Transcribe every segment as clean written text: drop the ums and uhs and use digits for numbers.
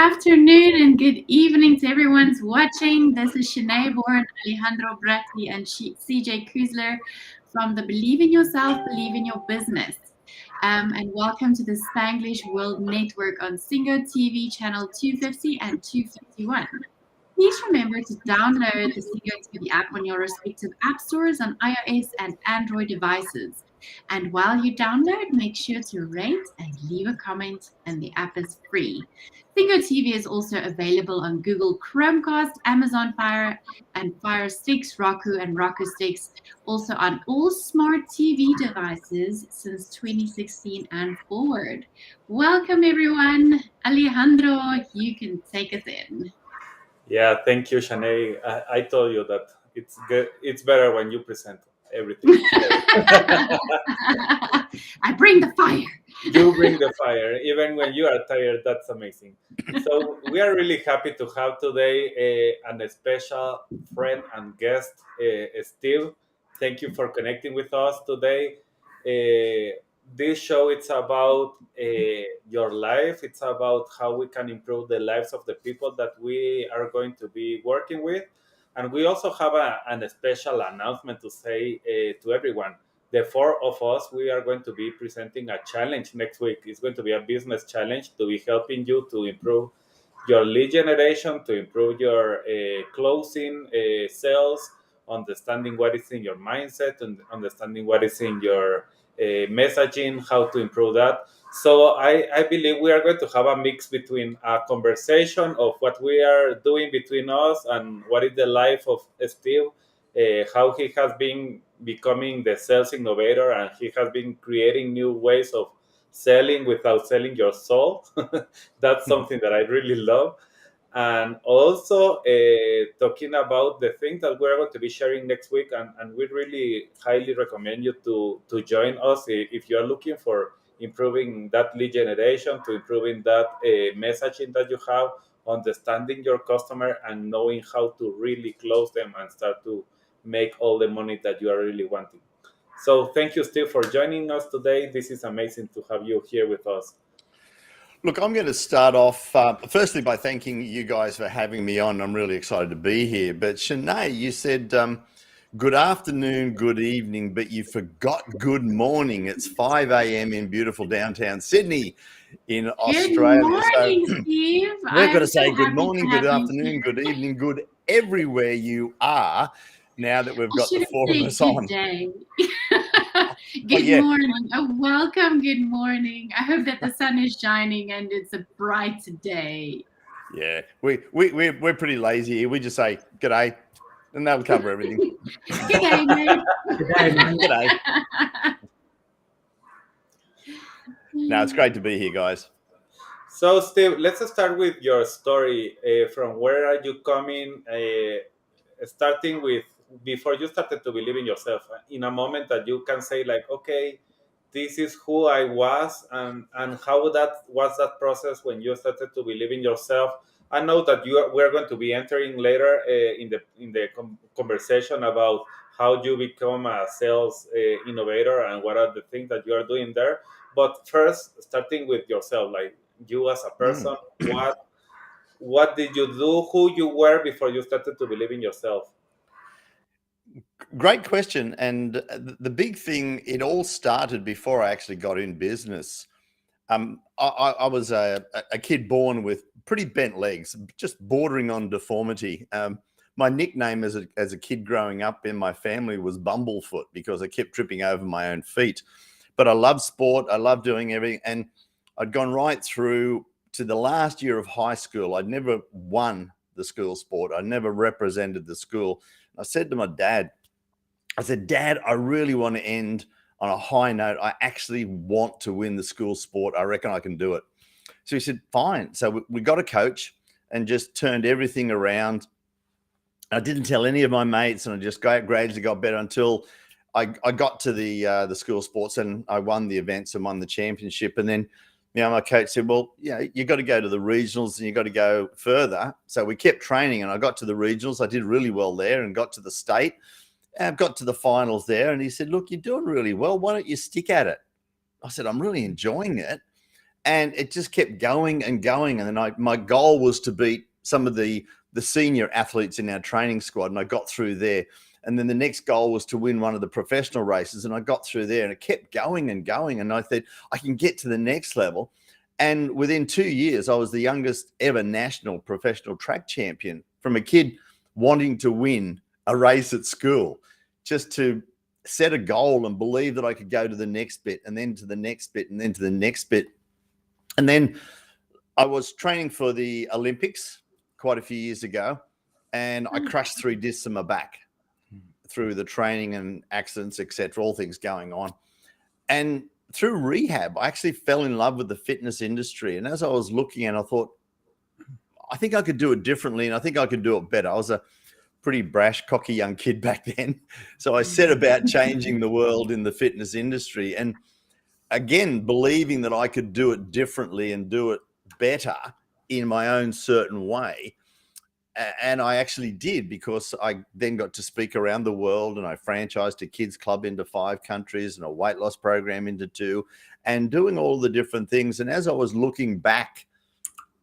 afternoon and good evening to everyone who's watching. This is Shanei Born, Alejandro Bratti, and CJ Kuzler from the Believe in Yourself, Believe in Your Business. And welcome to the Spanglish World Network on Singo TV channel 250 and 251. Please remember to download the Singo TV app on your respective app stores on iOS and Android devices. And while you download, make sure to rate and leave a comment, and the app is free. Singo TV is also available on Google Chromecast, Amazon Fire and Fire Sticks, Roku and Roku Sticks, also on all smart TV devices since 2016 and forward. Welcome, everyone. Alejandro, you can take us in. Yeah, thank you, Shanei. I told you that it's good. It's better when you present everything. I bring the fire. You bring the fire, even when you are tired. That's amazing. So we are really happy to have today a special friend and guest, Steve. Thank you for connecting with us today. This show it's about your life. It's about how we can improve the lives of the people that we are going to be working with, and we also have a special announcement to say to everyone. The four of us, we are going to be presenting a challenge next week. It's going to be a business challenge to be helping you to improve your lead generation, to improve your closing sales, understanding what is in your mindset, and understanding what is in your messaging, how to improve that. So I believe we are going to have a mix between a conversation of what we are doing between us and what is the life of Steve, how he has been becoming the sales innovator, and he has been creating new ways of selling without selling your soul. That's something that I really love. And also talking about the things that we're going to be sharing next week, and we really highly recommend you to join us if you are looking for improving that lead generation, to improving that messaging that you have, understanding your customer, and knowing how to really close them and start to make all the money that you are really wanting. So thank you, Steve, for joining us today. This is amazing to have you here with us. Look, I'm going to start off firstly by thanking you guys for having me on. I'm really excited to be here. But Shanei, you said good afternoon, good evening, but you forgot good morning. It's 5 a.m. in beautiful downtown Sydney in Australia. Good morning, So Steve. we're going to say good morning, good afternoon, good evening, good everywhere you are now that we've got the four of us on. Good morning. Welcome. Good morning. I hope that the sun is shining and it's a bright day. Yeah, we're pretty lazy here. We just say g'day, and that'll cover everything. G'day, mate. G'day, man. G'day. No, it's great to be here, guys. So, Steve, let's start with your story. From where are you coming? Starting with before you started to believe in yourself, in a moment that you can say like, okay, this is who I was, and how that was that process when you started to believe in yourself. I know that we're going to be entering later in the conversation about how you become a sales innovator and what are the things that you are doing there. But first, starting with yourself, like you as a person, what did you do, who you were before you started to believe in yourself? Great question. And the big thing, it all started before I actually got in business. I was a kid born with pretty bent legs, just bordering on deformity. My nickname as a kid growing up in my family was Bumblefoot because I kept tripping over my own feet. But I loved sport. I loved doing everything. And I'd gone right through to the last year of high school. I'd never won the school sport. I never represented the school. I said to my dad, I said, Dad, I really want to end on a high note. I actually want to win the school sport. I reckon I can do it. So he said, fine. So we got a coach and just turned everything around. I didn't tell any of my mates, and I just gradually got better until I got to the school sports, and I won the events and won the championship. And then, my coach said, well, you got to go to the regionals and you got to go further. So we kept training, and I got to the regionals. I did really well there and got to the state. And got to the finals there, and he said, look, you're doing really well. Why don't you stick at it? I said, I'm really enjoying it. And it just kept going and going. And then my goal was to beat some of the senior athletes in our training squad, and I got through there. And then the next goal was to win one of the professional races, and I got through there, and it kept going and going. And I thought, I can get to the next level. And within 2 years, I was the youngest ever national professional track champion, from a kid wanting to win a race at school, just to set a goal and believe that I could go to the next bit, and then to the next bit, and then to the next bit. And then I was training for the Olympics quite a few years ago, and I crushed 3 discs in my back through the training and accidents, etc., all things going on. And through rehab, I actually fell in love with the fitness industry. And as I was looking at it, I thought, I think I could do it differently, and I think I could do it better. I was a pretty brash, cocky young kid back then. So I set about changing the world in the fitness industry. And again, believing that I could do it differently and do it better in my own certain way. And I actually did, because I then got to speak around the world, and I franchised a kids club into 5 countries and a weight loss program into 2, and doing all the different things. And as I was looking back,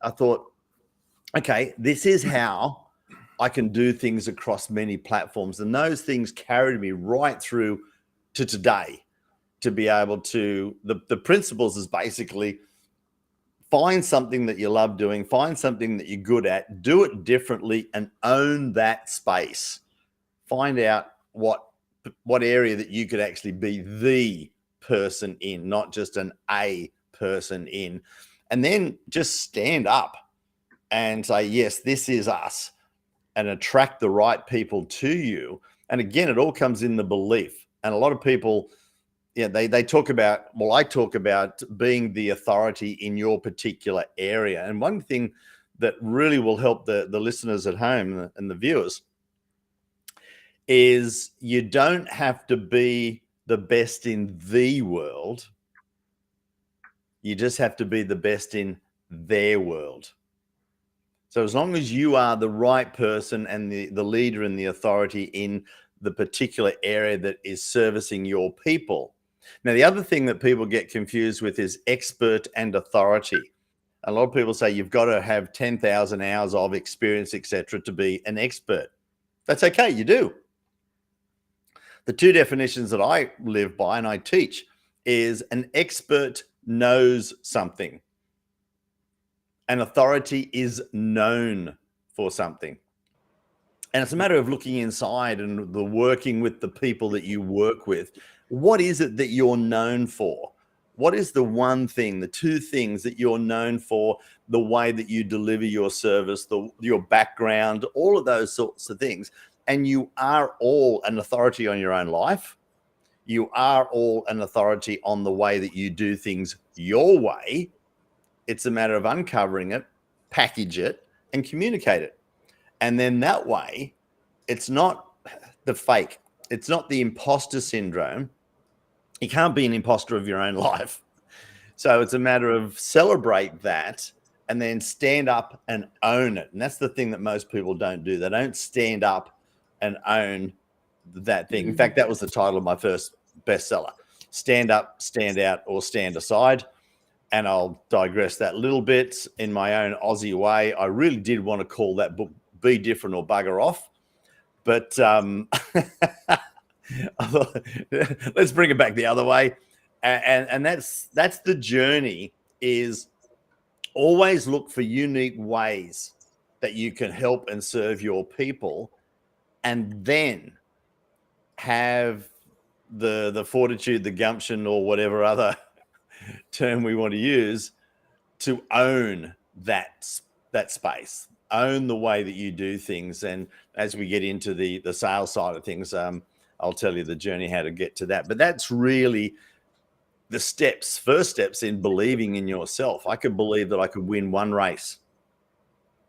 I thought, okay, this is how I can do things across many platforms. And those things carried me right through to today, to be able to, the principles is basically, find something that you love doing, find something that you're good at, do it differently, and own that space. Find out what area that you could actually be the person in, not just an A person in. And then just stand up and say, yes, this is us, and attract the right people to you. And again, it all comes in the belief. And a lot of people, they talk about, well, I talk about being the authority in your particular area. And one thing that really will help the listeners at home and the viewers is, you don't have to be the best in the world. You just have to be the best in their world. So as long as you are the right person and the leader and the authority in the particular area that is servicing your people. Now, the other thing that people get confused with is expert and authority. A lot of people say you've got to have 10,000 hours of experience, etc., to be an expert. That's okay, you do. The 2 definitions that I live by and I teach is, an expert knows something. An authority is known for something. And it's a matter of looking inside and the working with the people that you work with. What is it that you're known for? What is the one thing, the 2 things that you're known for, the way that you deliver your service, your background, all of those sorts of things. And you are all an authority on your own life. You are all an authority on the way that you do things your way. It's a matter of uncovering it, package it, and communicate it. And then that way, it's not the fake. It's not the imposter syndrome. You can't be an imposter of your own life. So it's a matter of celebrate that and then stand up and own it. And that's the thing that most people don't do. They don't stand up and own that thing. In fact, that was the title of my first bestseller: Stand Up, Stand Out, or Stand Aside. And I'll digress that little bit in my own Aussie way. I really did want to call that book Be Different or Bugger Off. But let's bring it back the other way. And that's the journey, is always look for unique ways that you can help and serve your people, and then have the fortitude, the gumption, or whatever other term we want to use, to own that space, own the way that you do things. And as we get into the sales side of things, I'll tell you the journey, how to get to that. But that's really the first steps in believing in yourself. I could believe that I could win one race,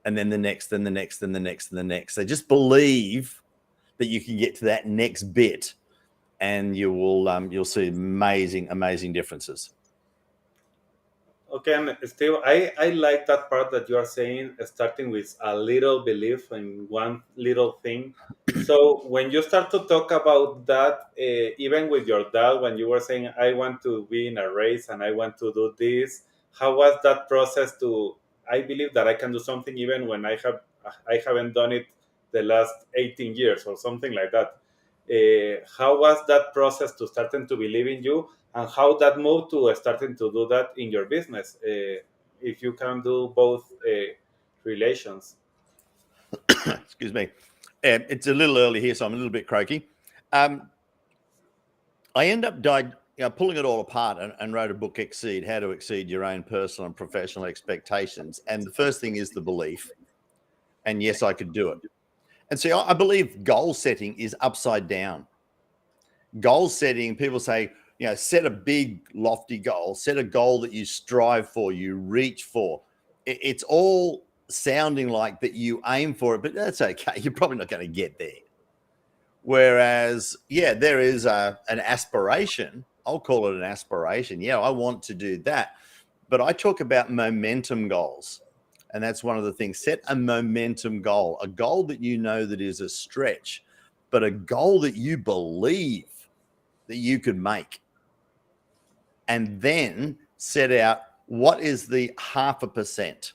and then the next, and the next, and the next, and the next. So just believe that you can get to that next bit, and you'll see amazing differences. Okay, and Steve, I like that part that you are saying, starting with a little belief in one little thing. So when you start to talk about that, even with your dad, when you were saying, I want to be in a race and I want to do this, How was that process to? I believe that I can do something even when I haven't done it the last 18 years or something like that. How was that process to starting to believe in you, and how that moved to starting to do that in your business? If you can do both relations. Excuse me. It's a little early here, so I'm a little bit croaky. I end up pulling it all apart and wrote a book, Exceed, How to Exceed Your Own Personal and Professional Expectations. And the first thing is the belief. And yes, I could do it. And see, I believe goal setting is upside down. Goal setting, people say, set a big, lofty goal, set a goal that you strive for, you reach for. It's all sounding like that you aim for it, but that's okay. You're probably not going to get there. Whereas, there is an aspiration. I'll call it an aspiration. Yeah, I want to do that. But I talk about momentum goals. And that's one of the things. Set a momentum goal, a goal that you know that is a stretch, but a goal that you believe that you could make. And then set out, what is the 0.5%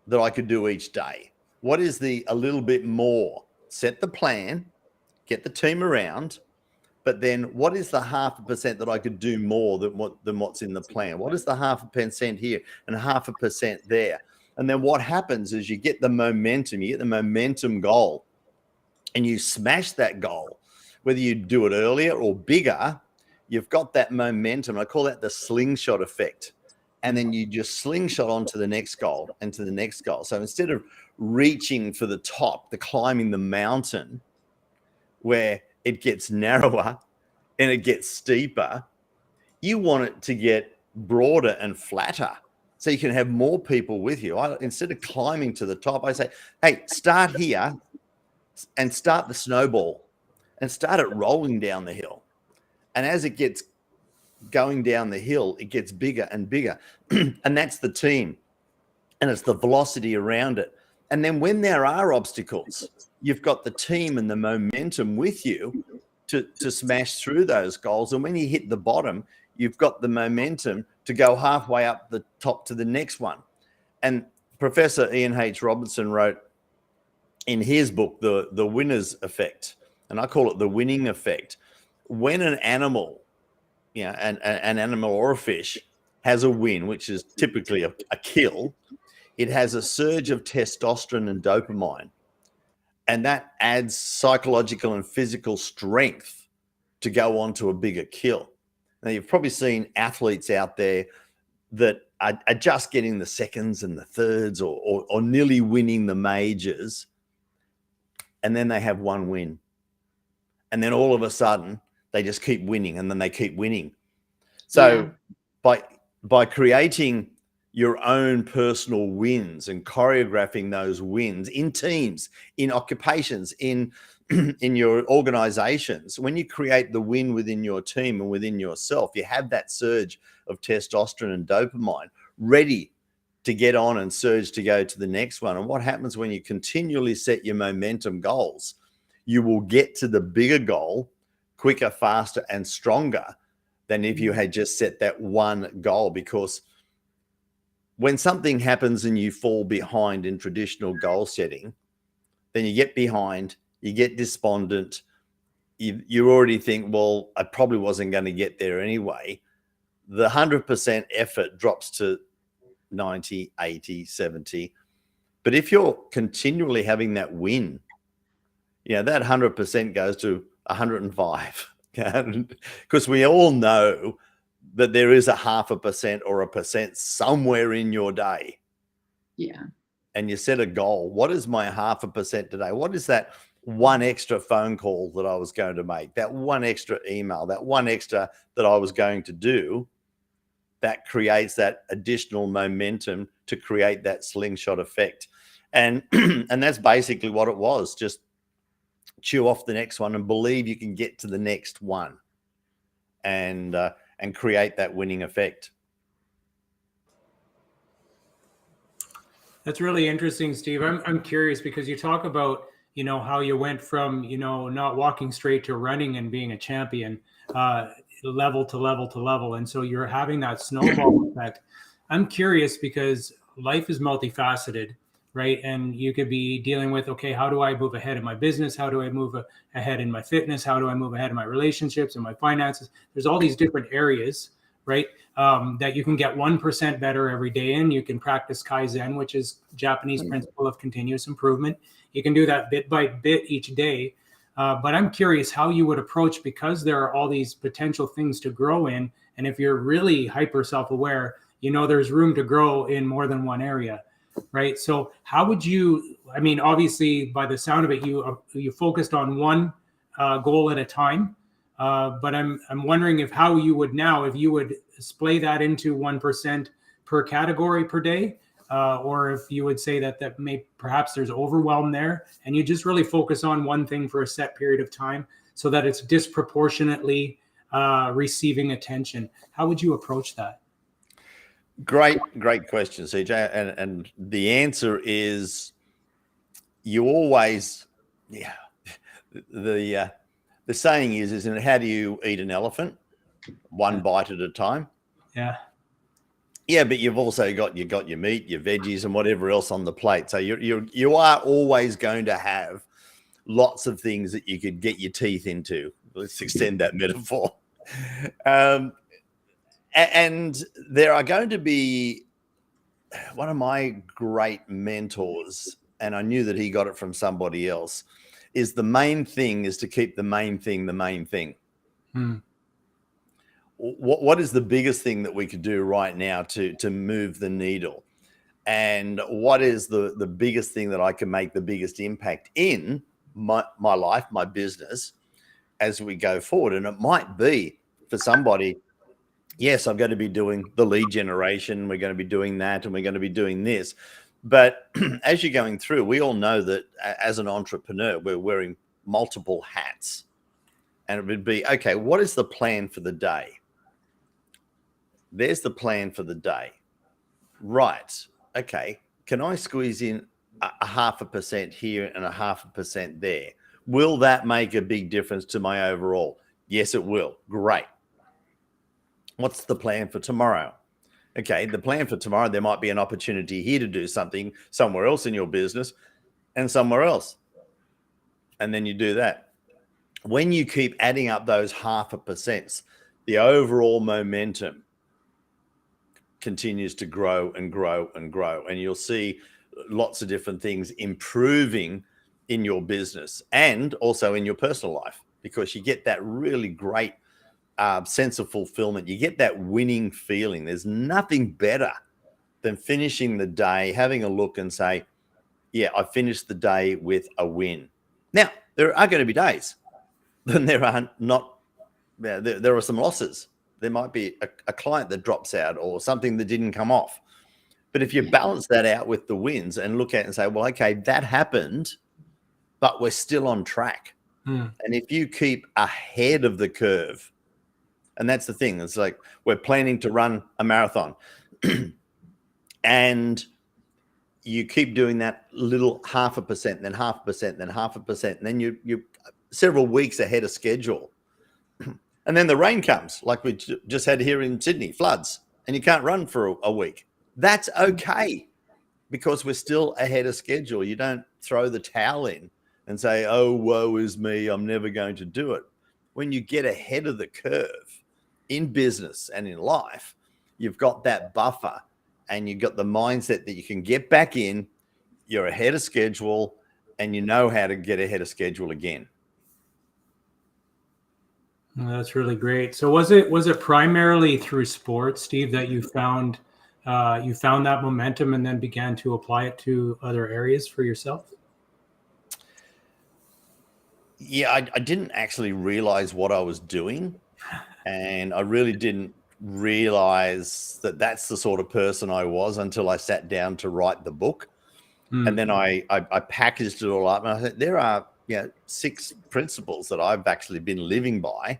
that I could do each day? What is a little bit more? Set the plan, get the team around, but then what is the 0.5% that I could do more than what's in the plan? What is the 0.5% here and 0.5% there? And then what happens is you get the momentum goal, and you smash that goal. Whether you do it earlier or bigger, you've got that momentum. I call that the slingshot effect. And then you just slingshot on to the next goal and to the next goal. So instead of reaching for the top, climbing the mountain where it gets narrower and it gets steeper, you want it to get broader and flatter so you can have more people with you. Instead of climbing to the top, I say, hey, start here and start the snowball and start it rolling down the hill. And as it gets going down the hill, it gets bigger and bigger. And that's the team. And it's the velocity around it. And then when there are obstacles, you've got the team and the momentum with you to smash through those goals. And when you hit the bottom, you've got the momentum to go halfway up the top to the next one. And Professor Ian H. Robertson wrote in his book, The Winner's Effect, and I call it the winning effect. When an animal, an animal or a fish has a win, which is typically a kill, it has a surge of testosterone and dopamine. And that adds psychological and physical strength to go on to a bigger kill. Now, you've probably seen athletes out there that are just getting the seconds and the thirds or nearly winning the majors. And then they have one win. And then all of a sudden, they just keep winning, and then they keep winning. So by creating your own personal wins and choreographing those wins in teams, in occupations, in your organizations, when you create the win within your team and within yourself, you have that surge of testosterone and dopamine ready to get on and surge to go to the next one. And what happens when you continually set your momentum goals? You will get to the bigger goal quicker, faster, and stronger than if you had just set that one goal. Because when something happens and you fall behind in traditional goal setting, then you get behind, you get despondent, you already think, well, I probably wasn't going to get there anyway. The 100% effort drops to 90, 80, 70. But if you're continually having that win, that 100% goes to 105. Because we all know that there is a 0.5% or 1% somewhere in your day. Yeah. And you set a goal. What is my 0.5% today? What is that one extra phone call that I was going to make? That one extra email, that one extra that I was going to do, that creates that additional momentum to create that slingshot effect. And that's basically what it was. Just chew off the next one and believe you can get to the next one and create that winning effect. That's really interesting, Steve. I'm curious because you talk about, how you went from, not walking straight to running and being a champion. level to level to level. And so you're having that snowball effect. I'm curious because life is multifaceted, right? And you could be dealing with, okay, how do I move ahead in my business? How do I move ahead in my fitness? How do I move ahead in my relationships and my finances? There's all these different areas, right? That you can get 1% better every day in. You can practice Kaizen, which is Japanese principle of continuous improvement. You can do that bit by bit each day. But I'm curious how you would approach, because there are all these potential things to grow in. And if you're really hyper self-aware, you know there's room to grow in more than one area, right? So how would you, I mean, obviously by the sound of it, you focused on one goal at a time. But I'm wondering if how you would now, if you would splay that into 1% per category per day, or if you would say that perhaps there's overwhelm there, and you just really focus on one thing for a set period of time, so that it's disproportionately receiving attention. How would you approach that? Great question, CJ. And the answer is you always, the saying is, isn't it, how do you eat an elephant? One bite at a time. Yeah. Yeah, but you've also got your meat, your veggies, and whatever else on the plate. So you are always going to have lots of things that you could get your teeth into. Let's extend that metaphor. And there are going to be one of my great mentors, and I knew that he got it from somebody else, is the main thing is to keep the main thing the main thing. What is the biggest thing that we could do right now to move the needle? And what is the biggest thing that I can make the biggest impact in my life, my business, as we go forward? And it might be for somebody, yes, I'm going to be doing the lead generation. We're going to be doing that, and we're going to be doing this. But as you're going through, we all know that as an entrepreneur, we're wearing multiple hats. And it would be, okay, what is the plan for the day? There's the plan for the day. Right. Okay. Can I squeeze in a 0.5% here and a 0.5% there? Will that make a big difference to my overall? Yes, it will. Great. What's the plan for tomorrow? Okay, the plan for tomorrow, there might be an opportunity here to do something somewhere else in your business and somewhere else. And then you do that. When you keep adding up those 0.5%, the overall momentum continues to grow and grow and grow. And you'll see lots of different things improving in your business and also in your personal life, because you get that really great sense of fulfillment. You get that winning feeling. There's nothing better than finishing the day, having a look and say, yeah, I finished the day with a win. Now, there are going to be days when there are not, there are some losses. There might be a client that drops out or something that didn't come off. But if you balance that out with the wins and look at it and say, well, okay, that happened, but we're still on track. And if you keep ahead of the curve, and that's the thing, it's like we're planning to run a marathon and you keep doing that little 0.5%, then 0.5%, then 0.5%, and then you're several weeks ahead of schedule. And then the rain comes, like we just had here in Sydney, floods, and you can't run for a week. That's okay, because we're still ahead of schedule. You don't throw the towel in and say, oh, woe is me, I'm never going to do it. When you get ahead of the curve in business and in life, you've got that buffer and you've got the mindset that you can get back in, you're ahead of schedule, and you know how to get ahead of schedule again. That's really great. So was it primarily through sports, Steve, that you found that momentum and then began to apply it to other areas for yourself? Yeah, I didn't actually realize what I was doing, and I really didn't realize that that's the sort of person I was until I sat down to write the book. And then I packaged it all up, and I said, there are 6 principles that I've actually been living by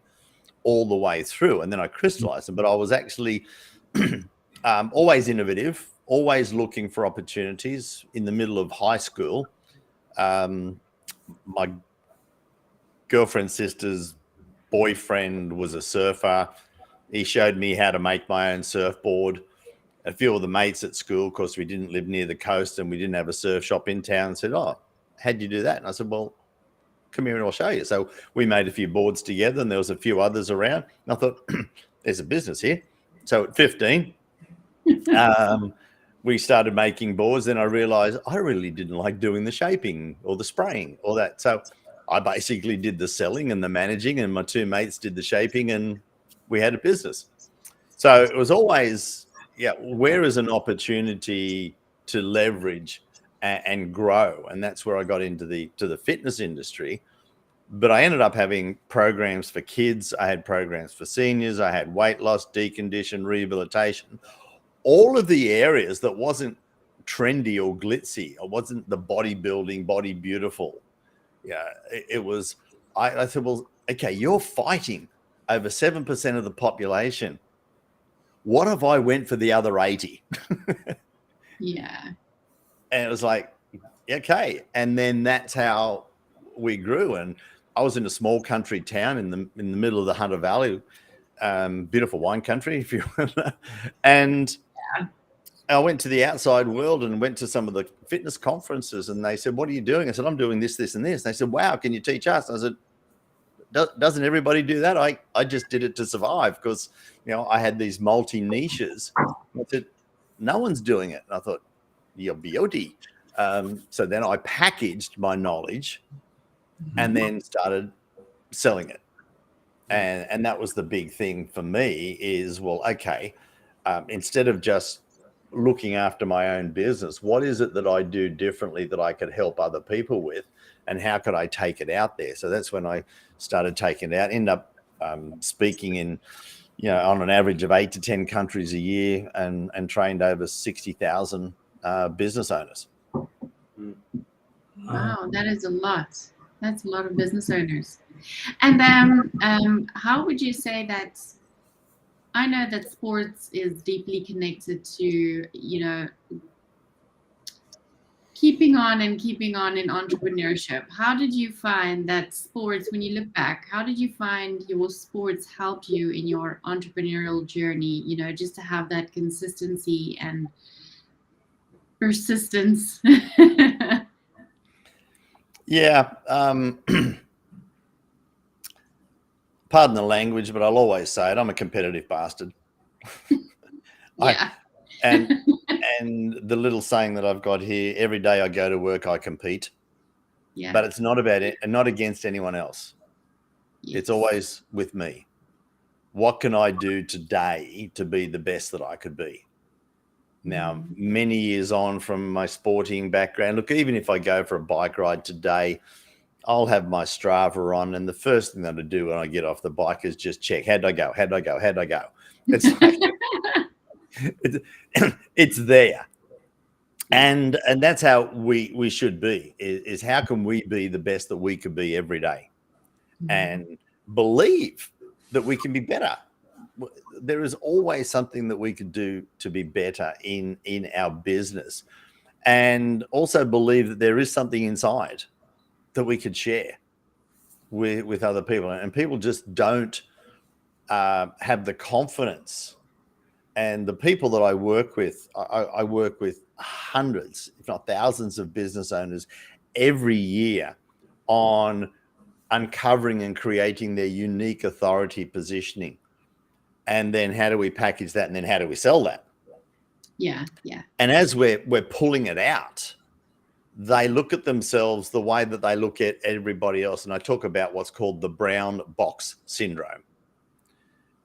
all the way through. And then I crystallized them. But I was actually always innovative, always looking for opportunities. In the middle of high school, my girlfriend's sister's boyfriend was a surfer. He showed me how to make my own surfboard. A few of the mates at school, of course, we didn't live near the coast and we didn't have a surf shop in town, said, "Oh, how'd you do that?" And I said, "Well, come here and I'll show you." So we made a few boards together and there was a few others around. And I thought, there's a business here. So at 15, we started making boards. Then I realized I really didn't like doing the shaping or the spraying or that. So I basically did the selling and the managing, and my two mates did the shaping, and we had a business. So it was always, where is an opportunity to leverage and grow? And that's where I got into the fitness industry. But I ended up having programs for kids. I had programs for seniors. I had weight loss, decondition, rehabilitation, all of the areas that wasn't trendy or glitzy. It wasn't the bodybuilding, body beautiful. Yeah, it was. I said, well, okay, you're fighting over 7% of the population. What if I went for the other 80? Yeah. And it was like, okay. And then that's how we grew. And I was in a small country town in the middle of the Hunter Valley, beautiful wine country, if you want. And I went to the outside world and went to some of the fitness conferences, and they said, "What are you doing?" I said, "I'm doing this, this, and this." And they said, "Wow, can you teach us?" And I said, "Doesn't everybody do that?" I just did it to survive because, I had these multi niches. I said, "No one's doing it." And I thought, "You're beauty." So then I packaged my knowledge and then started selling it. And that was the big thing for me is, well, okay, instead of just looking after my own business, what is it that I do differently that I could help other people with, and how could I take it out there? So that's when I started taking it out, end up speaking in, on an average of 8 to 10 countries a year, and trained over 60,000 business owners. Wow, that is a lot. That's a lot of business owners. And how would you say that? I know that sports is deeply connected to, keeping on in entrepreneurship. How did you find that sports, when you look back, how did you find your sports helped you in your entrepreneurial journey, just to have that consistency and persistence? Yeah. Pardon the language, but I'll always say it. I'm a competitive bastard. Yeah. And the little saying that I've got here, every day I go to work, I compete. Yeah. But it's not about it and not against anyone else. Yes. It's always with me. What can I do today to be the best that I could be? Now, many years on from my sporting background, look, even if I go for a bike ride today, I'll have my Strava on, and the first thing that I do when I get off the bike is just check, how'd I go? It's like, it's there. And that's how we should be, is how can we be the best that we could be every day, and believe that we can be better. There is always something that we could do to be better in our business, and also believe that there is something inside that we could share with other people. And people just don't have the confidence. And the people that I work with, I work with hundreds, if not thousands, of business owners every year on uncovering and creating their unique authority positioning. And then how do we package that? And then how do we sell that? Yeah. And as we're pulling it out, they look at themselves the way that they look at everybody else. And I talk about what's called the brown box syndrome.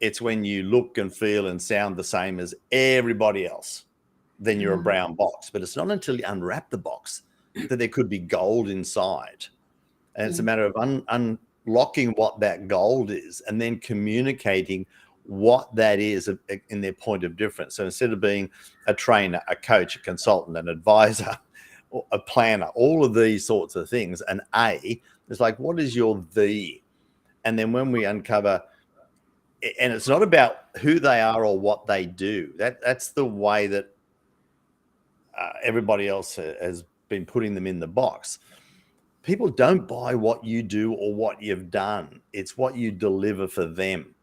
It's when you look and feel and sound the same as everybody else, then you're a brown box. But it's not until you unwrap the box that there could be gold inside. And it's a matter of unlocking what that gold is and then communicating what that is in their point of difference. So instead of being a trainer, a coach, a consultant, an advisor, a planner, all of these sorts of things, an A is like, what is your V? And then when we uncover, and it's not about who they are or what they do. That's the way that everybody else has been putting them in the box. people don't buy what you do or what you've done. It's what you deliver for them.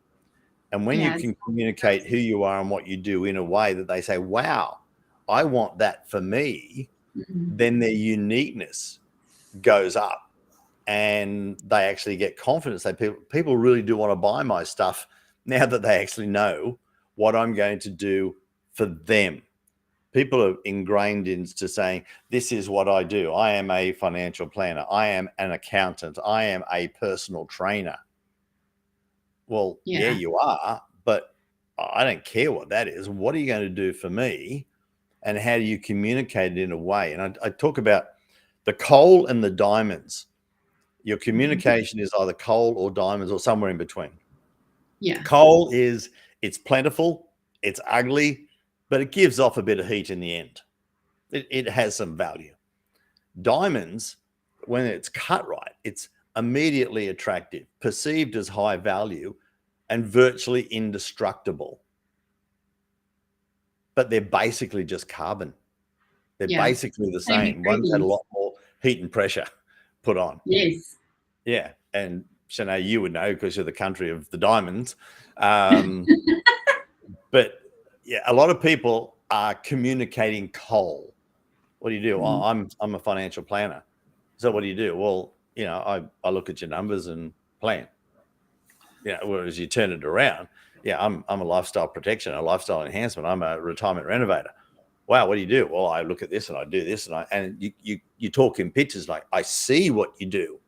And when you Yes. can communicate who you are and what you do in a way that they say, wow, I want that for me, then their uniqueness goes up and they actually get confidence. People really do want to buy my stuff now that they actually know what I'm going to do for them. People are ingrained into saying, this is what I do. I am a financial planner. I am an accountant. I am a personal trainer. Well, yeah, you are, but I don't care what that is. What are you going to do for me? And how do you communicate it in a way? And I talk about the coal and the diamonds. Your communication is either coal or diamonds or somewhere in between. Yeah. Coal is, it's plentiful, it's ugly, but it gives off a bit of heat in the end. It has some value. Diamonds, when it's cut right, it's immediately attractive, perceived as high value, and virtually indestructible. But they're basically just carbon. They're basically the same. One's had a lot more heat and pressure put on. Yes. Yeah. And Shanei, you would know because you're the country of the diamonds. But yeah, a lot of people are communicating coal. What do you do? Oh, I'm a financial planner. So what do you do? Well, you know, I look at your numbers and plan. You know, whereas you turn it around, yeah, I'm a lifestyle protection, a lifestyle enhancement. I'm a retirement renovator. Wow, what do you do? Well, I look at this and I do this and you talk in pictures like I see what you do,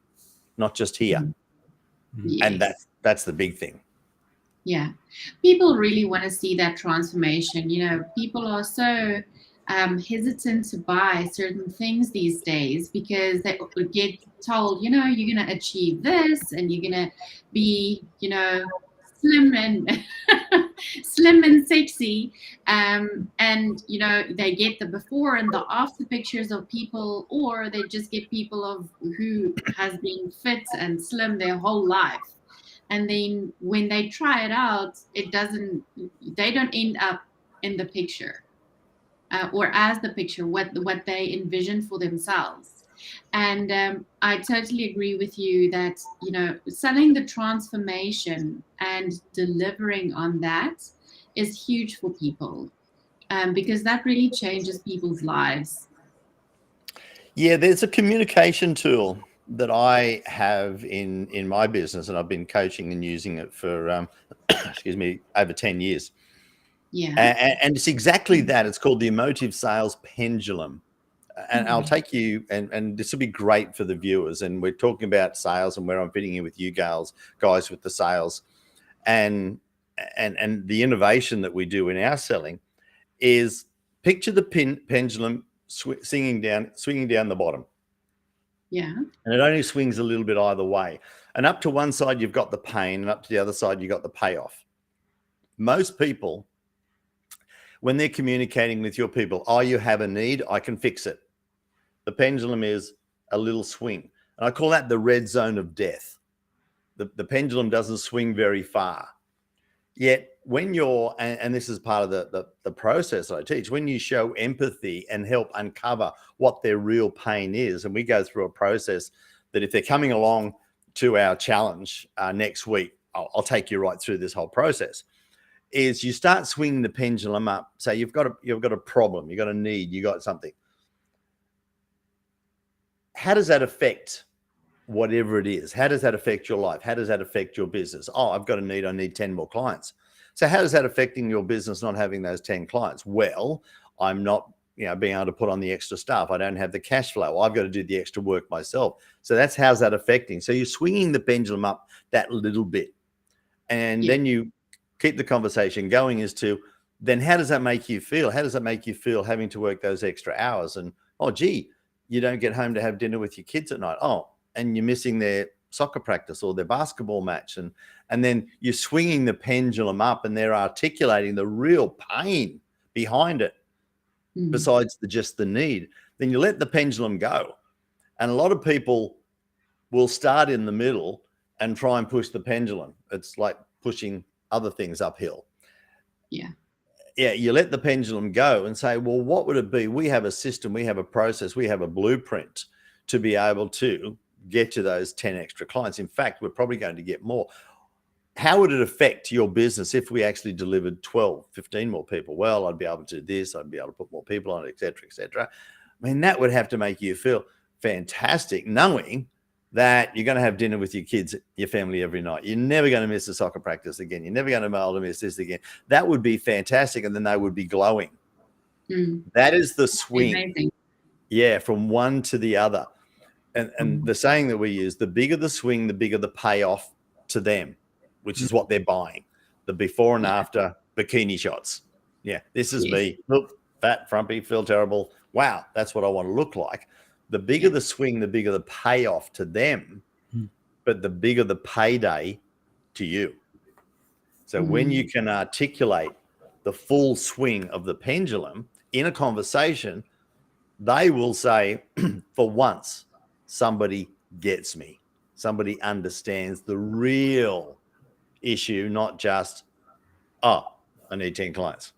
not just here. Yes. And that's the big thing. Yeah, people really want to see that transformation. You know, people are so hesitant to buy certain things these days because they get told, you know, you're going to achieve this and you're going to be, you know, slim and slim and sexy. And, you know, they get the before and the after pictures of people, or they just get people of who has been fit and slim their whole life. And then when they try it out, they don't end up in the picture or as the picture, what they envision for themselves. And I totally agree with you that, you know, selling the transformation and delivering on that is huge for people because that really changes people's lives. Yeah, there's a communication tool that I have in my business, and I've been coaching and using it for excuse me, over 10 years. Yeah. And it's exactly that. It's called the emotive sales pendulum. And I'll take you, and this will be great for the viewers. And we're talking about sales and where I'm fitting in with you guys with the sales, and the innovation that we do in our selling is picture the pendulum swinging down the bottom. Yeah. And it only swings a little bit either way. And up to one side, you've got the pain, and up to the other side, you've got the payoff. Most people, when they're communicating with your people, oh, you have a need, I can fix it. The pendulum is a little swing. And I call that the red zone of death. The pendulum doesn't swing very far. Yet when you're, and this is part of the process I teach, when you show empathy and help uncover what their real pain is, and we go through a process that if they're coming along to our challenge next week, I'll take you right through this whole process, is you start swinging the pendulum up. Say you've got a problem, you've got a need, you got something. How does that affect whatever it is? How does that affect your life? How does that affect your business? Oh, I've got a need. I need 10 more clients. So how is that affecting your business not having those 10 clients? Well, I'm not, you know, being able to put on the extra staff. I don't have the cash flow. I've got to do the extra work myself. So that's how's that affecting. So you're swinging the pendulum up that little bit. And then you keep the conversation going as to then how does that make you feel? How does that make you feel having to work those extra hours? And, oh, gee, you don't get home to have dinner with your kids at night. Oh, and you're missing their soccer practice or their basketball match. And then you're swinging the pendulum up and they're articulating the real pain behind it besides just the need. Then you let the pendulum go. And a lot of people will start in the middle and try and push the pendulum. It's like pushing other things uphill. Yeah. Yeah, you let the pendulum go and say, well, what would it be? We have a system, we have a process, we have a blueprint to be able to get to those 10 extra clients. In fact, we're probably going to get more. How would it affect your business if we actually delivered 12, 15 more people? Well, I'd be able to do this. I'd be able to put more people on it, et cetera, et cetera. I mean, that would have to make you feel fantastic knowing that you're going to have dinner with your kids, your family every night. You're never going to miss a soccer practice again. You're never going to be able to miss this again. That would be fantastic. And then they would be glowing. That is the swing. Amazing. Yeah, from one to the other. And the saying that we use, the bigger the swing, the bigger the payoff to them, which is what they're buying. The before and after bikini shots. Yeah, this is me. Look, fat, frumpy, feel terrible. Wow, that's what I want to look like. The bigger the swing, the bigger the payoff to them, but the bigger the payday to you. So when you can articulate the full swing of the pendulum in a conversation, they will say, for once, somebody gets me. Somebody understands the real issue, not just, oh, I need 10 clients.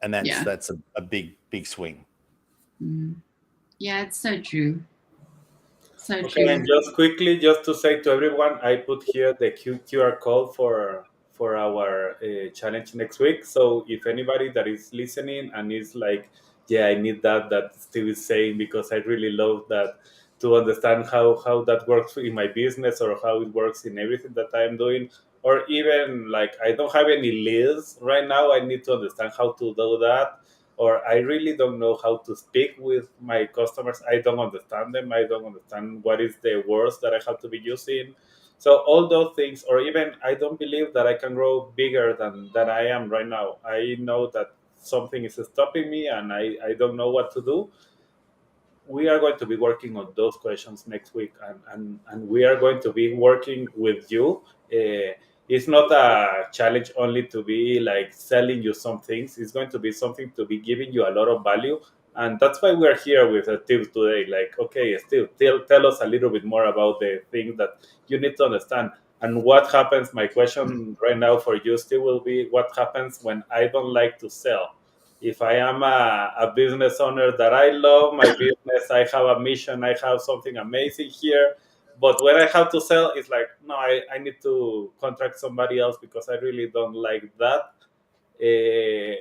And that's a big swing. Yeah, it's so true. So Okay, true. and just quickly, just to say to everyone, I put here the QR code for our challenge next week. So if anybody that is listening and is like, yeah, I need that Steve is saying, because I really love that, to understand how that works in my business, or how it works in everything that I'm doing, or even like I don't have any leads right now. I need to understand how to do that. Or I really don't know how to speak with my customers. I don't understand them. I don't understand what is the words that I have to be using. So all those things, or even I don't believe that I can grow bigger than I am right now. I know that something is stopping me and I don't know what to do. We are going to be working on those questions next week, and we are going to be working with you. It's not a challenge only to be like selling you some things. It's going to be something to be giving you a lot of value. And that's why we're here with Steve today. Like, okay, Steve, tell us a little bit more about the things that you need to understand. And what happens, my question right now for you, Steve, will be, what happens when I don't like to sell? If I am a business owner that I love my business, I have a mission, I have something amazing here, but when I have to sell, it's like, no, I need to contract somebody else because I really don't like that,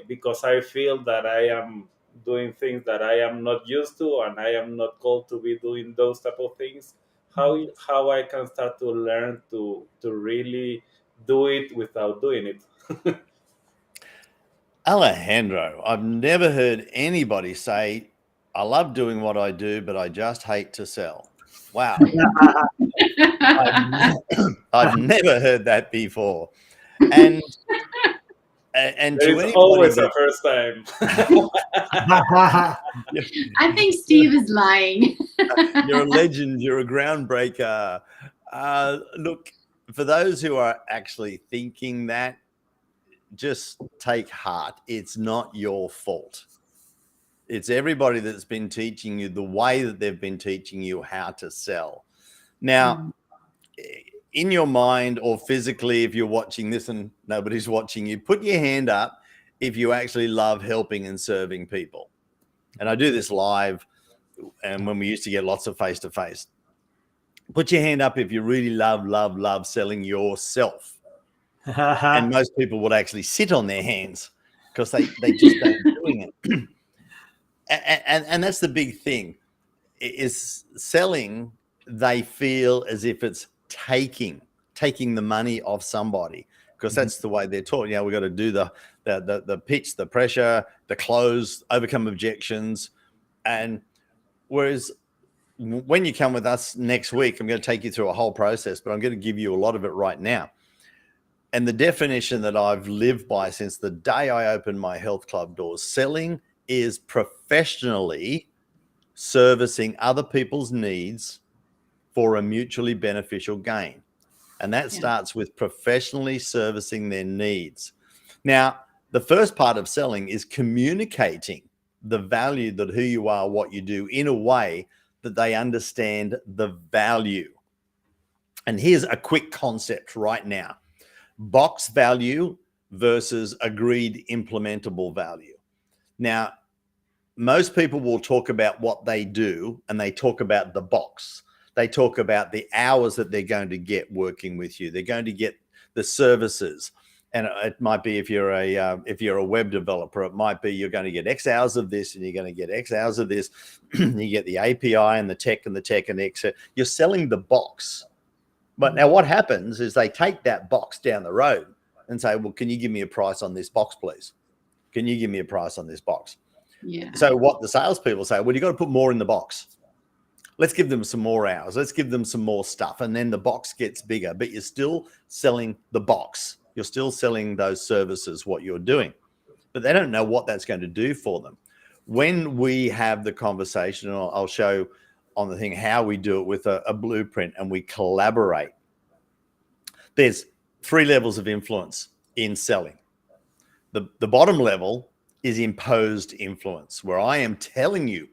because I feel that I am doing things that I am not used to, and I am not called to be doing those type of things. How I can start to learn to really do it without doing it. Alejandro, I've never heard anybody say, I love doing what I do, but I just hate to sell. Wow. I've never heard that before. And There to is anybody always that, a first time. I think Steve is lying. you're a legend, you're a groundbreaker. Look, for those who are actually thinking that, just take heart. It's not your fault. It's everybody that's been teaching you the way that they've been teaching you how to sell. Now, in your mind or physically, if you're watching this and nobody's watching you, put your hand up if you actually love helping and serving people. And I do this live, and when we used to get lots of face-to-face. Put your hand up if you really love selling yourself. And most people would actually sit on their hands because they just aren't doing it. And that's the big thing, is selling. They feel as if it's taking the money off somebody, because that's the way they're taught. You know, we got to do the pitch, the pressure, the close, overcome objections. And whereas when you come with us next week, I'm going to take you through a whole process, but I'm going to give you a lot of it right now. And the definition that I've lived by since the day I opened my health club doors, selling is professionally servicing other people's needs for a mutually beneficial gain. And that starts with professionally servicing their needs. Now, the first part of selling is communicating the value that who you are, what you do, in a way that they understand the value. And here's a quick concept right now. Box value versus agreed implementable value. Now, most people will talk about what they do and they talk about the box. They talk about the hours that they're going to get working with you. They're going to get the services. And it might be if you're a web developer, it might be you're going to get X hours of this and you're going to get X hours of this. You get the API and the tech and the X. You're selling the box. But now what happens is they take that box down the road and say, well, can you give me a price on this box, please? Can you give me a price on this box? Yeah. So what the salespeople say, well, you got to put more in the box. Let's give them some more hours. Let's give them some more stuff. And then the box gets bigger, but you're still selling the box. You're still selling those services, what you're doing. But they don't know what that's going to do for them. When we have the conversation, and I'll show on the thing how we do it with a blueprint and we collaborate. There's 3 levels of influence in selling. The bottom level is imposed influence, where I am telling you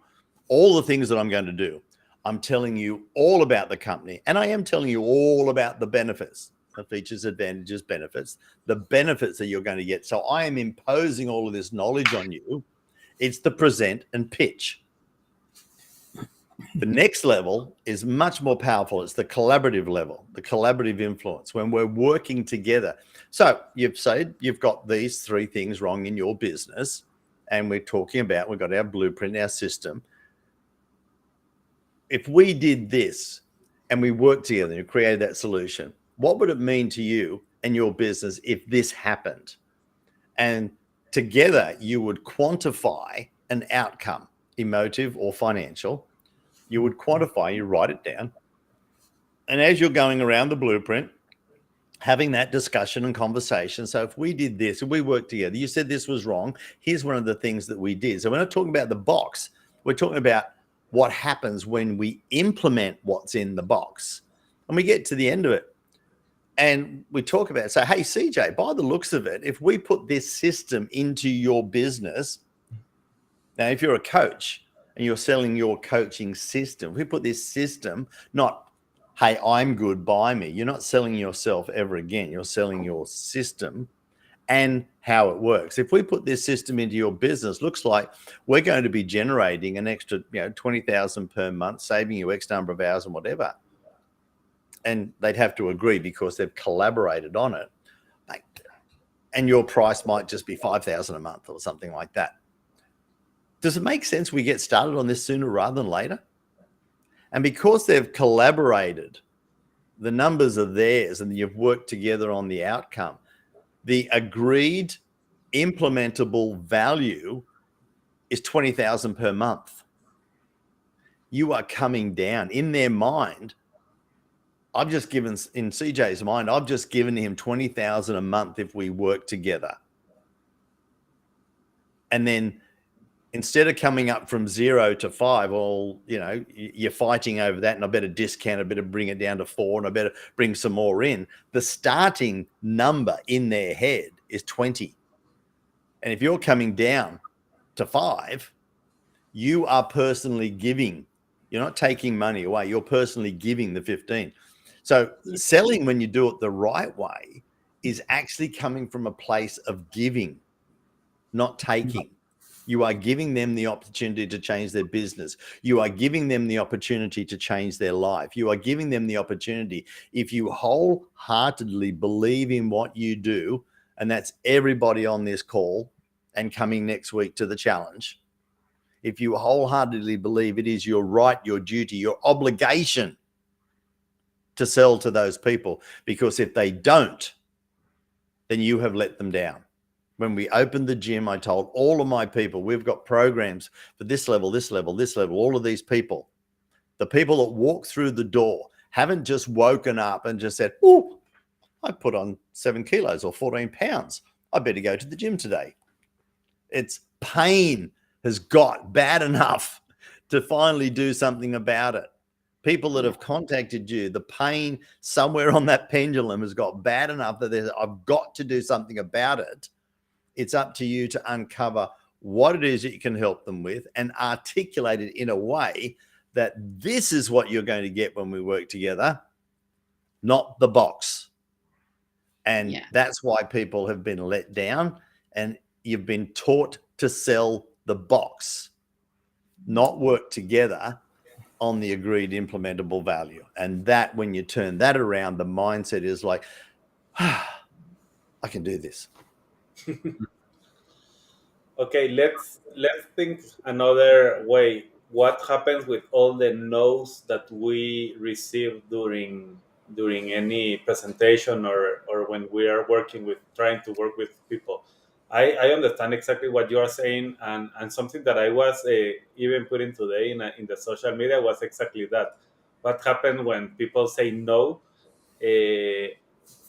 all the things that I'm going to do. I'm telling you all about the company, and I am telling you all about the benefits, the features, advantages, benefits, the benefits that you're going to get. So I am imposing all of this knowledge on you. It's the present and pitch. The next level is much more powerful. It's the collaborative level, the collaborative influence, when we're working together. So you've said you've got these 3 things wrong in your business, and we're talking about, we've got our blueprint, our system. If we did this and we worked together and created that solution, what would it mean to you and your business if this happened? And together you would quantify an outcome, emotive or financial. You would quantify, you write it down. And as you're going around the blueprint, having that discussion and conversation. So if we did this, if we worked together, you said this was wrong. Here's one of the things that we did. So we're not talking about the box. We're talking about what happens when we implement what's in the box. And we get to the end of it and we talk about it. So, hey, CJ, by the looks of it, if we put this system into your business, now, if you're a coach and you're selling your coaching system, if we put this system, not, hey, I'm good, buy me. You're not selling yourself ever again. You're selling your system and how it works. If we put this system into your business, looks like we're going to be generating an extra, 20,000 per month, saving you X number of hours and whatever. And they'd have to agree because they've collaborated on it. And your price might just be 5,000 a month or something like that. Does it make sense we get started on this sooner rather than later? And because they've collaborated, the numbers are theirs and you've worked together on the outcome. The agreed implementable value is 20,000 per month. You are coming down in their mind. I've just given, in CJ's mind, I've just given him 20,000 a month if we work together. And then instead of coming up from 0 to 5, well, you're fighting over that and I better discount, I better bring it down to 4 and I better bring some more in. The starting number in their head is 20. And if you're coming down to 5, you are personally giving. You're not taking money away. You're personally giving the 15. So selling, when you do it the right way, is actually coming from a place of giving, not taking. You are giving them the opportunity to change their business. You are giving them the opportunity to change their life. You are giving them the opportunity. If you wholeheartedly believe in what you do, and that's everybody on this call and coming next week to the challenge, if you wholeheartedly believe it is your right, your duty, your obligation to sell to those people, because if they don't, then you have let them down. When we opened the gym, I told all of my people, we've got programs for this level, this level, this level, all of these people. The people that walk through the door haven't just woken up and just said, oh, I put on 7 kilos or 14 pounds. I better go to the gym today. It's pain has got bad enough to finally do something about it. People that have contacted you, the pain somewhere on that pendulum has got bad enough that I've got to do something about it. It's up to you to uncover what it is that you can help them with and articulate it in a way that this is what you're going to get when we work together, not the box. And that's why people have been let down, and you've been taught to sell the box, not work together on the agreed implementable value. And that, when you turn that around, the mindset is like, I can do this. Okay, let's think another way. What happens with all the no's that we receive during any presentation, or when we are working with trying to work with people? I understand exactly what you are saying, and something that I was even putting today in the social media was exactly that. What happened when people say no? Uh,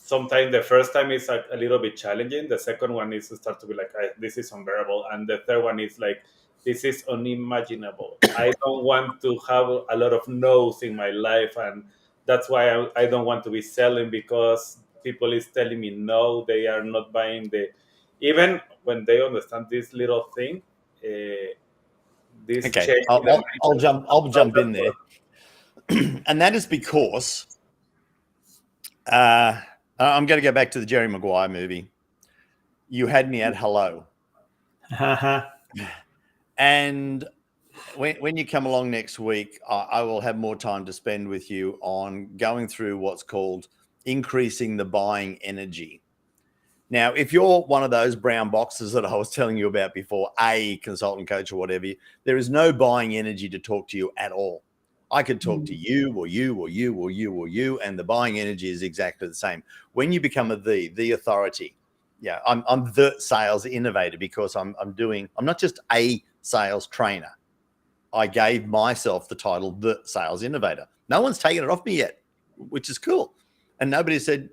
Sometimes the first time is a little bit challenging. The second one is to start to be like, this is unbearable. And the third one is like, this is unimaginable. I don't want to have a lot of no's in my life. And that's why I don't want to be selling, because people is telling me no, they are not buying even when they understand this little thing, this Okay, change. I'll jump in there. And that is because I'm going to go back to the Jerry Maguire movie. You had me at hello. And when you come along next week, I will have more time to spend with you on going through what's called increasing the buying energy. Now, if you're one of those brown boxes that I was telling you about before, a consultant, coach, or whatever, there is no buying energy to talk to you at all. I could talk to you or you or you or you or you, and the buying energy is exactly the same. When you become the authority, yeah, I'm the sales innovator, because I'm not just a sales trainer. I gave myself the title, the sales innovator. No one's taken it off me yet, which is cool. And nobody said,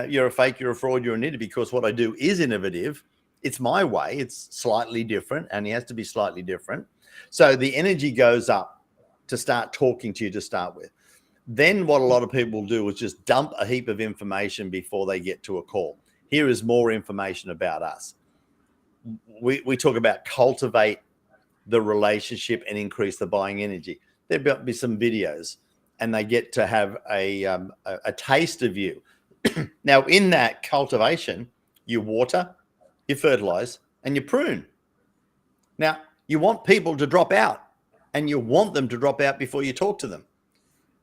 you're a fake, you're a fraud, you're an idiot, because what I do is innovative. It's my way. It's slightly different, and it has to be slightly different. So the energy goes up to start talking to you to start with. Then what a lot of people do is just dump a heap of information before they get to a call. Here is more information about us. We talk about cultivate the relationship and increase the buying energy. There'll be some videos, and they get to have a taste of you. Now, in that cultivation, you water, you fertilize, and you prune. Now, you want people to drop out, and you want them to drop out before you talk to them.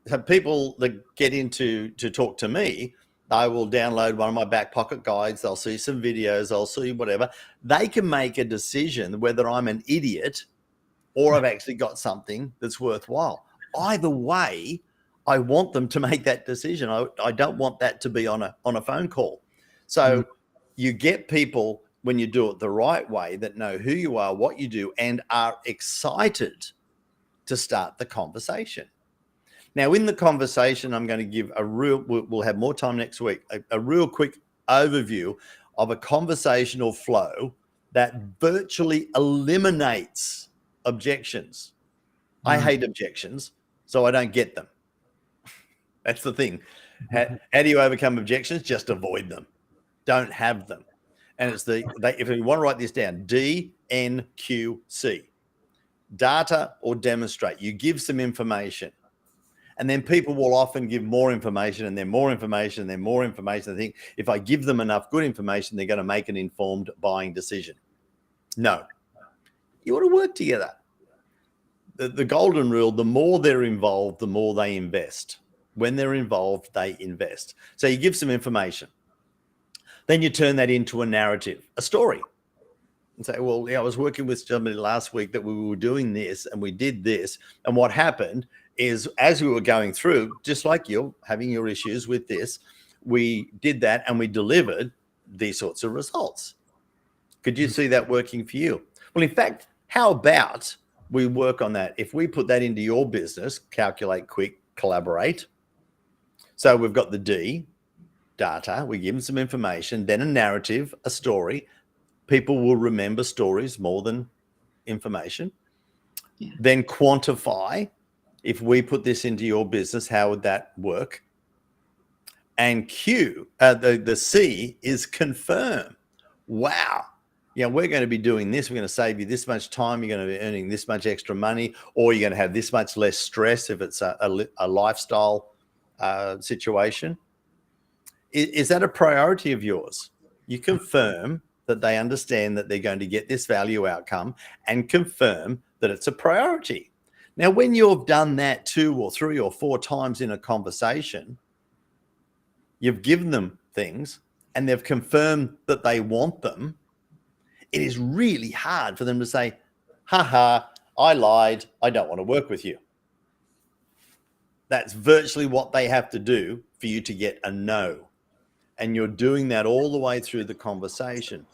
So people that get into to talk to me, I will download one of my back pocket guides. They'll see some videos. They'll see whatever. They can make a decision whether I'm an idiot or I've actually got something that's worthwhile. Either way, I want them to make that decision. I don't want that to be on a phone call. So you get people, when you do it the right way, that know who you are, what you do, and are excited to start the conversation. Now, in the conversation, I'm going to give we'll have more time next week, a real quick overview of a conversational flow that virtually eliminates objections. I hate objections, so I don't get them. That's the thing. How do you overcome objections? Just avoid them. Don't have them. And it's if you want to write this down, DNQC. Data or demonstrate. You give some information. And then people will often give more information, and then more information, and then more information. They think, if I give them enough good information, they're going to make an informed buying decision. No. You want to work together. The golden rule, the more they're involved, the more they invest. When they're involved, they invest. So you give some information. Then you turn that into a narrative, a story. And say, well, I was working with somebody last week that we were doing this and we did this. And what happened is, as we were going through, just like you're having your issues with this, we did that and we delivered these sorts of results. Could you see that working for you? Well, in fact, how about we work on that? If we put that into your business, calculate, quick, collaborate. So we've got the D, data, we give them some information, then a narrative, a story. People will remember stories more than information. Yeah. Then quantify. If we put this into your business, how would that work? And Q, the C is confirm. Wow. We're going to be doing this. We're going to save you this much time. You're going to be earning this much extra money, or you're going to have this much less stress if it's a lifestyle situation. Is that a priority of yours? You confirm that they understand that they're going to get this value outcome, and confirm that it's a priority. Now, when you've done that 2 or 3 or 4 times in a conversation, you've given them things and they've confirmed that they want them, it is really hard for them to say, haha, I lied, I don't want to work with you. That's virtually what they have to do for you to get a no. And you're doing that all the way through the conversation.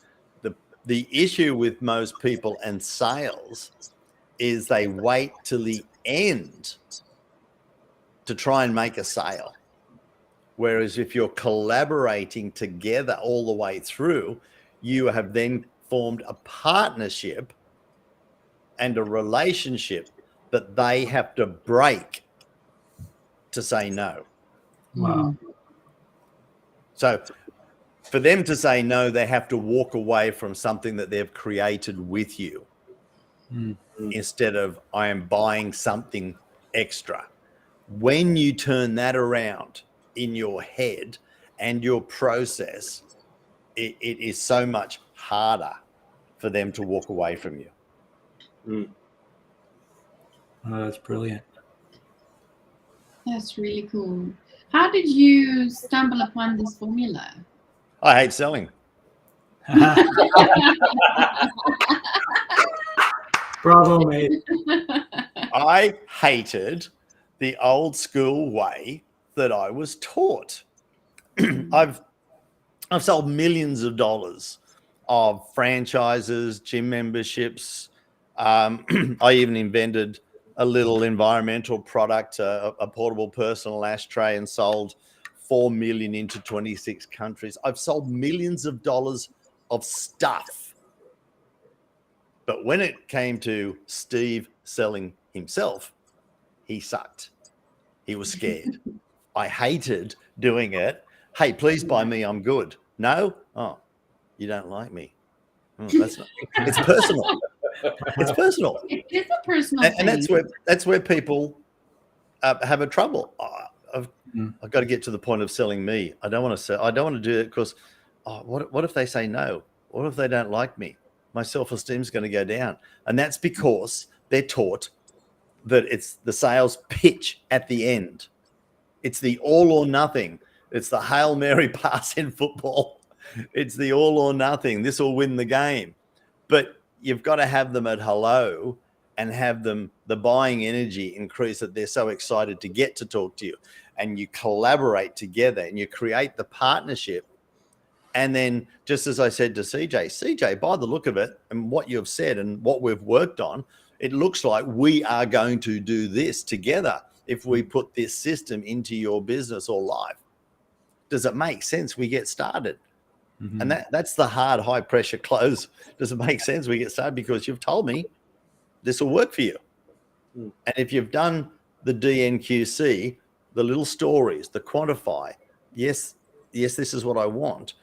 The issue with most people and sales is they wait till the end to try and make a sale. Whereas if you're collaborating together all the way through, you have then formed a partnership and a relationship that they have to break to say no. Wow. So for them to say no, they have to walk away from something that they've created with you instead of I am buying something extra. When you turn that around in your head and your process, it is so much harder for them to walk away from you. Mm. Oh, that's brilliant. That's really cool. How did you stumble upon this formula? I hate selling. Bravo, mate. I hated the old school way that I was taught. I've sold millions of dollars of franchises, gym memberships. I even invented a little environmental product, a portable personal ashtray, and sold 4 million into 26 countries. I've sold millions of dollars of stuff. But when it came to Steve selling himself, he sucked. He was scared. I hated doing it. Hey, please buy me. I'm good. No? Oh, you don't like me. That's not. It's personal. It's personal. It is a personal And that's where people have a trouble. I've got to get to the point of selling me. I don't want to sell. I don't want to do it because what if they say no? What if they don't like me? My self-esteem is going to go down. And that's because they're taught that it's the sales pitch at the end. It's the all or nothing. It's the Hail Mary pass in football. It's the all or nothing. This will win the game. But you've got to have them at hello and have them, the buying energy increase that they're so excited to get to talk to you. And you collaborate together and you create the partnership. And then, just as I said to CJ, by the look of it and what you've said and what we've worked on, it looks like we are going to do this together if we put this system into your business or life. Does it make sense? We get started. Mm-hmm. And that's the hard, high pressure close. Does it make sense? We get started because you've told me this will work for you. And if you've done the DNQC, the little stories, the quantify, yes, this is what I want,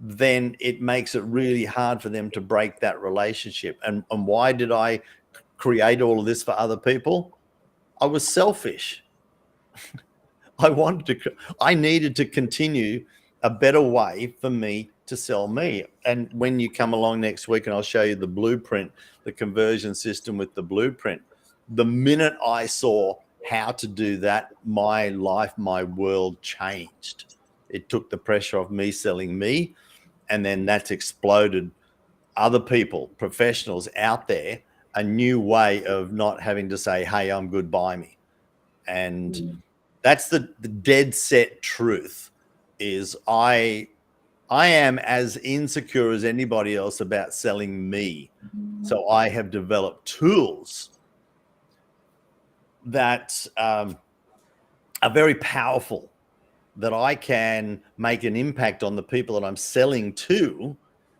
then it makes it really hard for them to break that relationship. And why did I create all of this for other people? I was selfish. I needed to continue a better way for me to sell me. And when you come along next week and I'll show you the blueprint, the conversion system with the blueprint, the minute I saw how to do that, my life, my world changed. It took the pressure off me selling me. And then that's exploded other people, professionals out there, a new way of not having to say, hey, I'm good, buy me. And that's the dead set truth is I am as insecure as anybody else about selling me. So I have developed tools that are very powerful, that I can make an impact on the people that I'm selling to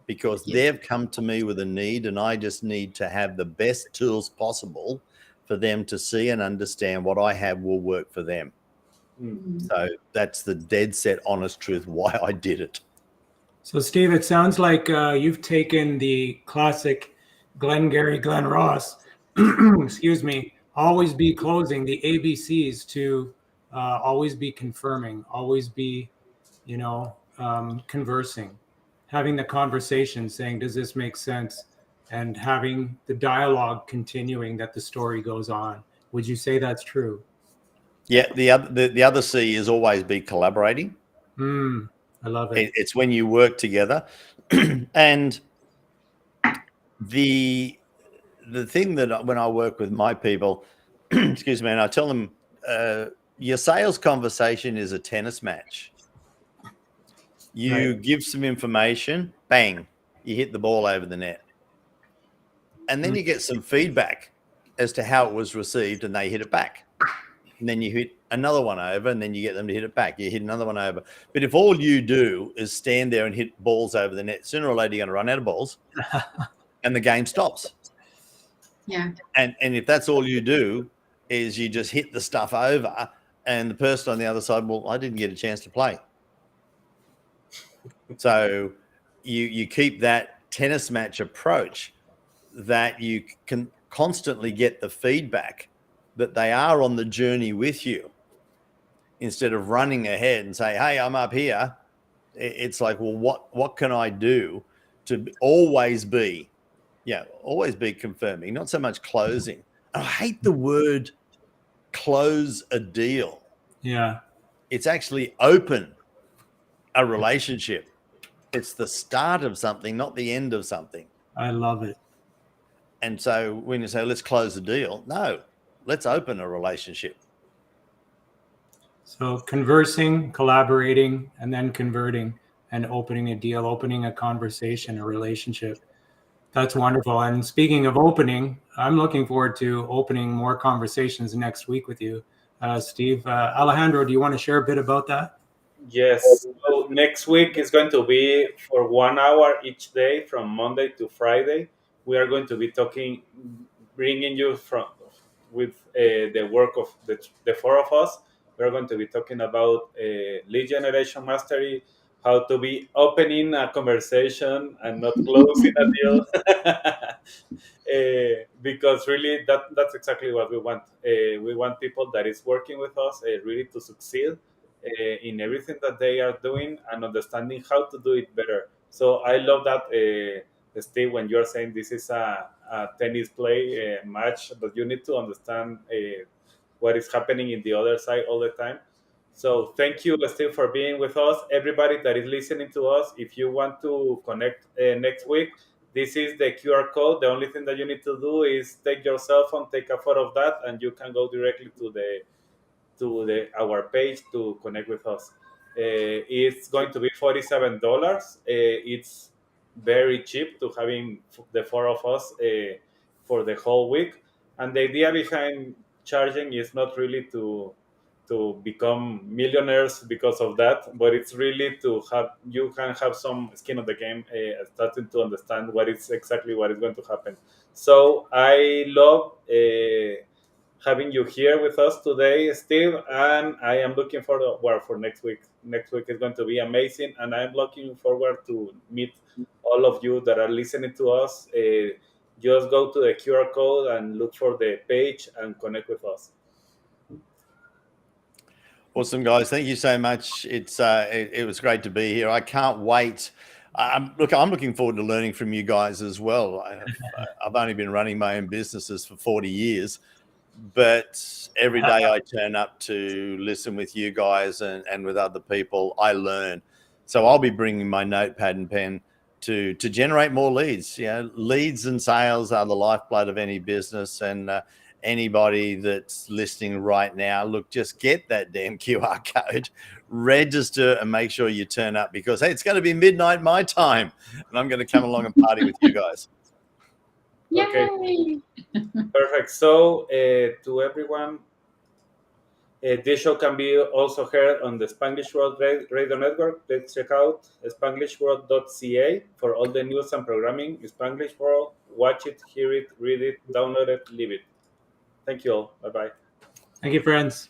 because they've come to me with a need and I just need to have the best tools possible for them to see and understand what I have will work for them. So that's the dead set honest truth why I did it. So Steve, it sounds like you've taken the classic Glenn Ross, excuse me, always be closing, the ABCs to always be confirming, always be, conversing, having the conversation saying, does this make sense? And having the dialogue continuing that the story goes on. Would you say that's true? Yeah, the other C is always be collaborating. I love it. It's when you work together. And the thing that when I work with my people, excuse me, and I tell them, your sales conversation is a tennis match. You give some information, bang, you hit the ball over the net. And then you get some feedback as to how it was received, and they hit it back. And then you hit another one over, and then you get them to hit it back. You hit another one over. But if all you do is stand there and hit balls over the net, sooner or later you're going to run out of balls, and the game stops. Yeah. And if that's all you do is you just hit the stuff over, and the person on the other side, well, I didn't get a chance to play. So you keep that tennis match approach, that you can constantly get the feedback that they are on the journey with you, instead of running ahead and say, hey, I'm up here. It's like, well, what can I do to always be confirming, not so much closing. I hate the word close a deal. Yeah. It's actually open a relationship. It's the start of something, not the end of something. I love it. And so when you say, let's close the deal, no, let's open a relationship. So conversing, collaborating, and then converting and opening a deal, opening a conversation, a relationship. That's wonderful. And speaking of opening, I'm looking forward to opening more conversations next week with you, Steve. Alejandro, do you want to share a bit about that? Yes. So next week is going to be for 1 hour each day from Monday to Friday. We are going to be bringing you with the work of the four of us. We're going to be talking about lead generation mastery, how to be opening a conversation and not closing a deal. Because really that's exactly what we want. We want people that is working with us really to succeed in everything that they are doing and understanding how to do it better. So I love that, Steve, when you're saying this is a tennis play match, but you need to understand what is happening in the other side all the time. So thank you, Steve, for being with us. Everybody that is listening to us, if you want to connect next week, this is the QR code. The only thing that you need to do is take your cell phone, take a photo of that, and you can go directly to our page to connect with us. It's going to be $47. It's very cheap to having the four of us for the whole week. And the idea behind charging is not really to become millionaires because of that, but it's really to have you can have some skin of the game, starting to understand what is going to happen. So I love having you here with us today, Steve, and I am looking forward for next week. Next week is going to be amazing, and I'm looking forward to meet all of you that are listening to us. Just go to the QR code and look for the page and connect with us. Awesome, guys. Thank you so much. It was great to be here. I can't wait. I'm looking forward to learning from you guys as well. I've only been running my own businesses for 40 years, but every day I turn up to listen with you guys and with other people, I learn. So I'll be bringing my notepad and pen to generate more leads. Leads and sales are the lifeblood of any business, and anybody that's listening right now, look, just get that damn QR code, register, and make sure you turn up, because hey, it's going to be midnight my time, and I'm going to come along and party with you guys. Okay. Perfect. So to everyone, this show can be also heard on the Spanglish World Radio Network. Let's check out spanglishworld.ca for all the news and programming. Spanglish World, watch it, hear it, read it, download it, live it. Thank you all. Bye-bye. Thank you, friends.